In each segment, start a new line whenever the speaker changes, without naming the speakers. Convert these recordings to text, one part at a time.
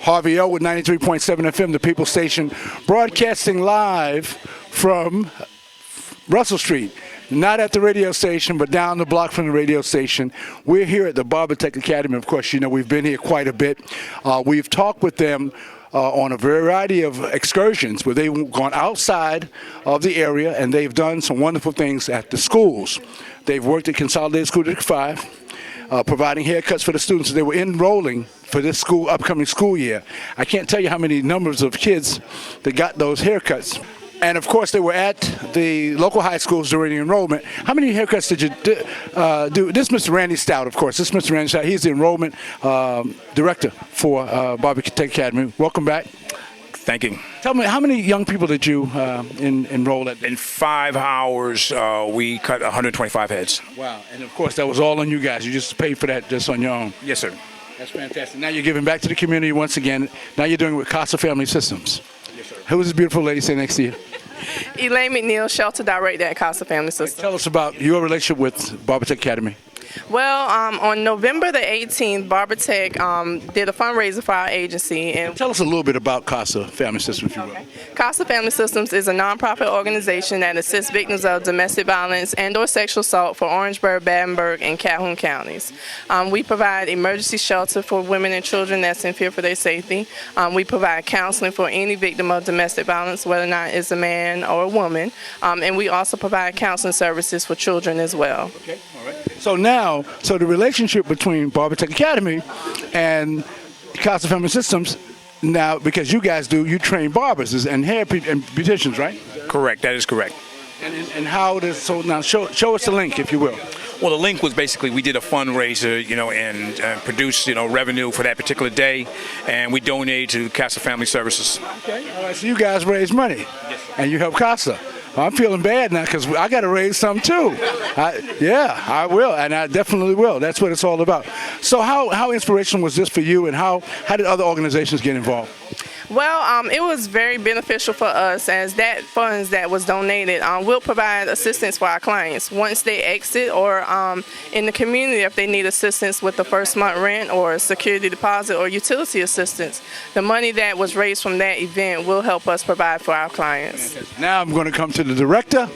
Harvey L with 93.7 FM, the People Station, broadcasting live from Russell Street. Not at the radio station, but down the block from the radio station. We're here at the Barber Tech Academy. Of course, you know, we've been here quite a bit. We've talked with them on a variety of excursions where they've gone outside of the area and they've done some wonderful things at the schools. They've worked at Consolidated School District 5, providing haircuts for the students. They were enrolling for this upcoming school year. I can't tell you how many numbers of kids that got those haircuts. And of course, they were at the local high schools during the enrollment. How many haircuts did you do? This is Mr. Randy Stout, of course. This is Mr. Randy Stout. He's the enrollment director for Barber Tech Academy. Welcome back.
Thank you.
Tell me, how many young people did you enroll at?
In 5 hours, we cut 125 heads.
Wow. And of course, that was all on you guys. You just paid for that just on your own.
Yes, sir.
That's fantastic. Now you're giving back to the community once again. Now you're doing it with CASA Family Systems.
Yes, sir.
Who is this beautiful lady sitting next to you?
Elaine McNeil, Shelter Director at CASA Family Systems.
Tell us about your relationship with Barber Tech Academy.
Well, on November the 18th, Barber Tech did a fundraiser for our agency. And
tell us a little bit about CASA Family Systems, if you will.
Okay. CASA Family Systems is a nonprofit organization that assists victims of domestic violence and/or sexual assault for Orangeburg, Battenberg, and Calhoun counties. We provide emergency shelter for women and children that's in fear for their safety. We provide counseling for any victim of domestic violence, whether or not it's a man or a woman. And we also provide counseling services for children as well.
Okay, all right. So now, the relationship between Barber Tech Academy and CASA Family Systems, now, because you guys you train barbers and hair and beauticians, right?
Correct, that is correct.
And how does, so now show us the link, if you will.
Well, the link was basically we did a fundraiser, and produced, revenue for that particular day, and we donated to CASA Family Services.
Okay, all right, so you guys raise money,
yes, sir.
And you help CASA. I'm feeling bad now because I got to raise some too. I will, and I definitely will. That's what it's all about. So how inspirational was this for you, and how did other organizations get involved?
Well, it was very beneficial for us, as that funds that was donated will provide assistance for our clients once they exit, or in the community if they need assistance with the first month rent or security deposit or utility assistance. The money that was raised from that event will help us provide for our clients.
Now I'm going to come to the director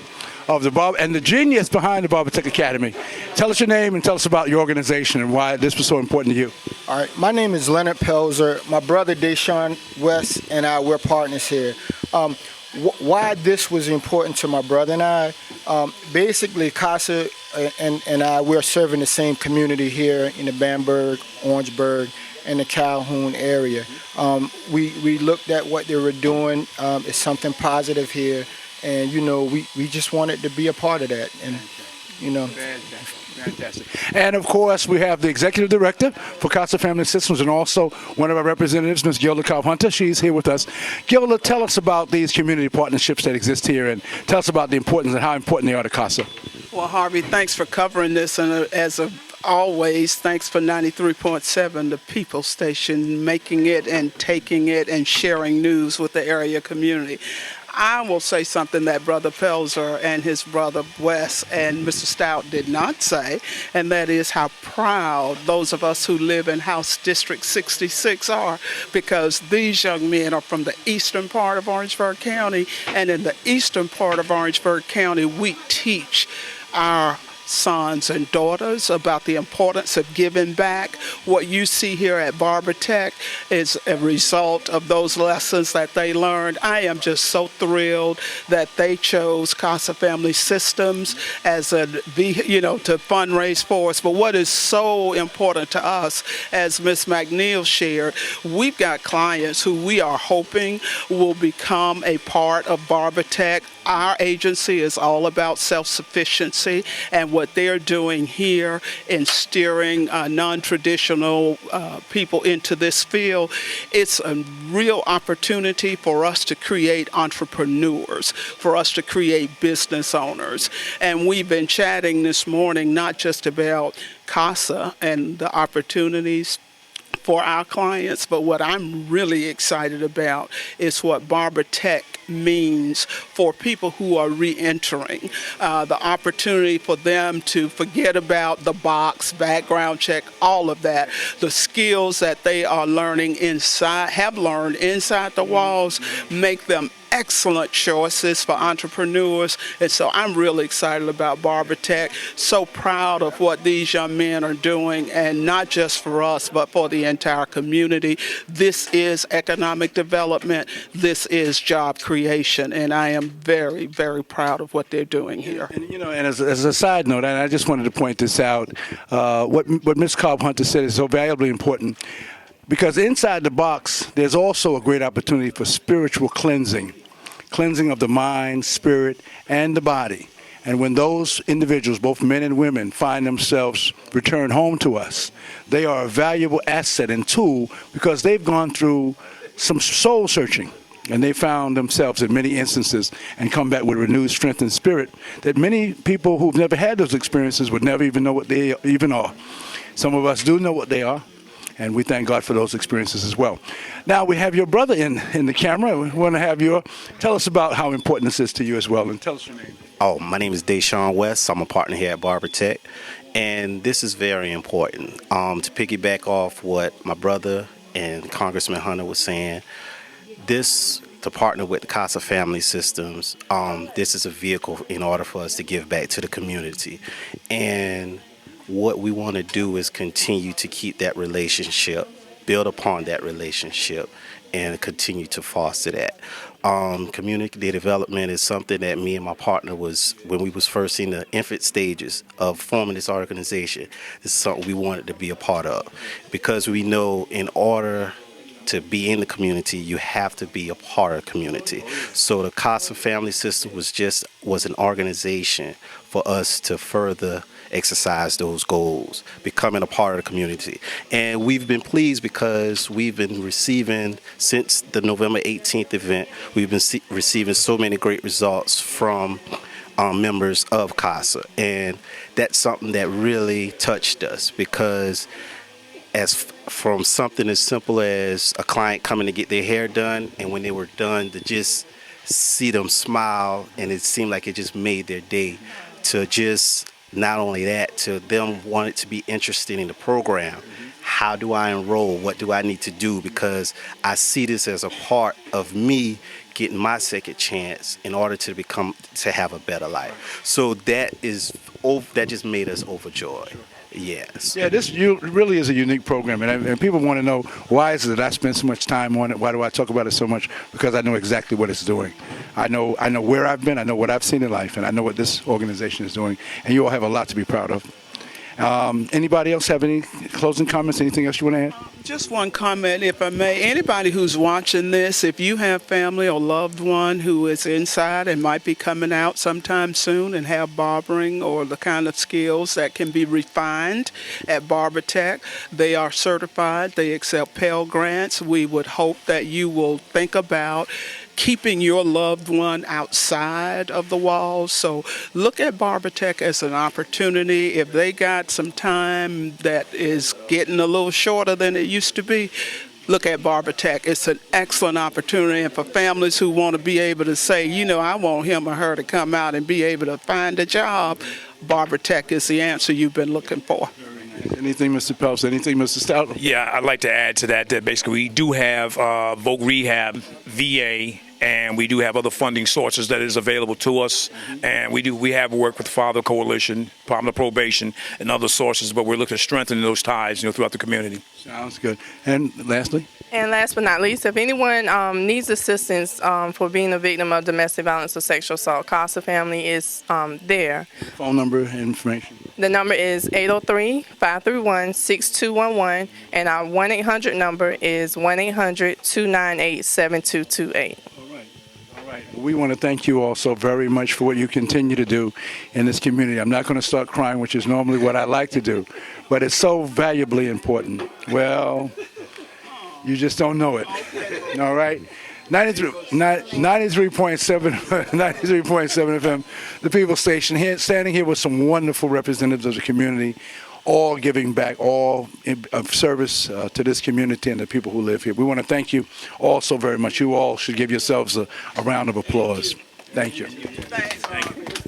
of the Barber and the genius behind the Barber Tech Academy. Tell us your name and tell us about your organization and why this was so important to you.
All right, my name is Leonard Pelzer. My brother Deshaun West and I, we're partners here. Why this was important to my brother and I, basically CASA and I, we're serving the same community here in the Battenberg, Orangeburg, and the Calhoun area. We looked at what they were doing. It's something positive here. And, we just wanted to be a part of that. And,
Fantastic. And, of course, we have the executive director for CASA Family Systems and also one of our representatives, Ms. Gilda Cobb-Hunter. She's here with us. Gilda, tell us about these community partnerships that exist here and tell us about the importance and how important they are to CASA.
Well, Harvey, thanks for covering this. And always, thanks for 93.7, the People Station, making it and taking it and sharing news with the area community. I will say something that Brother Pelzer and his brother Wes and Mr. Stout did not say, and that is how proud those of us who live in House District 66 are, because these young men are from the eastern part of Orangeburg County, and in the eastern part of Orangeburg County, we teach our sons and daughters about the importance of giving back. What you see here at Barber Tech is a result of those lessons that they learned. I am just so thrilled that they chose CASA Family Systems as to fundraise for us. But what is so important to us, as Ms. McNeil shared, we've got clients who we are hoping will become a part of Barber Tech. Our agency is all about self-sufficiency, and what they're doing here in steering non-traditional people into this field, it's a real opportunity for us to create entrepreneurs, for us to create business owners. And we've been chatting this morning not just about CASA and the opportunities for our clients, but what I'm really excited about is what Barber Tech means for people who are re-entering. The opportunity for them to forget about the box, background check, all of that. The skills that they are learning have learned inside the walls, make them excellent choices for entrepreneurs. And so I'm really excited about Barber Tech. So proud of what these young men are doing, and not just for us, but for the entire community. This is economic development. This is job creation. And I am very, very proud of what they're doing here.
And, and as a side note, and I just wanted to point this out, what Ms. Cobb Hunter said is so valuably important, because inside the box, there's also a great opportunity for spiritual cleansing of the mind, spirit, and the body. And when those individuals, both men and women, find themselves return home to us, they are a valuable asset and tool, because they've gone through some soul searching, and they found themselves in many instances and come back with renewed strength and spirit that many people who've never had those experiences would never even know what they even are. Some of us do know what they are, and we thank God for those experiences as well. Now we have your brother in the camera. We want to have tell us about how important this is to you as well, and tell us your name.
Oh, my name is Deshaun West. I'm a partner here at Barber Tech, and this is very important. To piggyback off what my brother and Congressman Hunter was saying, to partner with the CASA Family Systems, this is a vehicle in order for us to give back to the community. And what we want to do is continue to keep that relationship, build upon that relationship, and continue to foster that. Community development is something that me and my partner when we was first in the infant stages of forming this organization, this is something we wanted to be a part of, because we know in order to be in the community, you have to be a part of the community. So the CASA Family System was an organization for us to further exercise those goals, becoming a part of the community. And we've been pleased because we've been receiving, since the November 18th event, we've been receiving so many great results from members of CASA. And that's something that really touched us, because from something as simple as a client coming to get their hair done, and when they were done, to just see them smile, and it seemed like it just made their day, to just not only that, to them wanting to be interested in the program. How do I enroll? What do I need to do? Because I see this as a part of me getting my second chance in order to have a better life. So that just made us overjoyed. Yes.
Yeah, this really is a unique program, and people want to know, why is it that I spend so much time on it? Why do I talk about it so much? Because I know exactly what it's doing. I know where I've been, I know what I've seen in life, and I know what this organization is doing, and you all have a lot to be proud of. Anybody else have any closing comments? Anything else you want to add?
Just one comment, if I may. Anybody who's watching this, if you have family or loved one who is inside and might be coming out sometime soon and have barbering or the kind of skills that can be refined at Barber Tech, they are certified. They accept Pell Grants. We would hope that you will think about keeping your loved one outside of the walls. So look at Barber Tech as an opportunity. If they got some time that is getting a little shorter than it used to be, look at Barber Tech. It's an excellent opportunity. And for families who want to be able to say, I want him or her to come out and be able to find a job, Barber Tech is the answer you've been looking for.
Anything, Mr. Peltz? Anything, Mr. Stout?
Yeah, I'd like to add to that basically we do have Voc Rehab, VA, and we do have other funding sources that is available to us. And we have worked with Father Coalition, Department of Probation, and other sources, but we're looking to strengthen those ties, throughout the community.
Sounds good. And lastly?
And last but not least, if anyone needs assistance for being a victim of domestic violence or sexual assault, CASA Family is there.
Phone number and information.
The number is 803-531-6211, and our 1-800 number is 1-800-298-7228.
All right. We want to thank you all so very much for what you continue to do in this community. I'm not going to start crying, which is normally what I like to do, but it's so valuably important. Well, you just don't know it. All right? 93.7 FM, the People Station, standing here with some wonderful representatives of the community, all giving back, all of service to this community and the people who live here. We want to thank you all so very much. You all should give yourselves a round of applause. Thank you.
Thank you.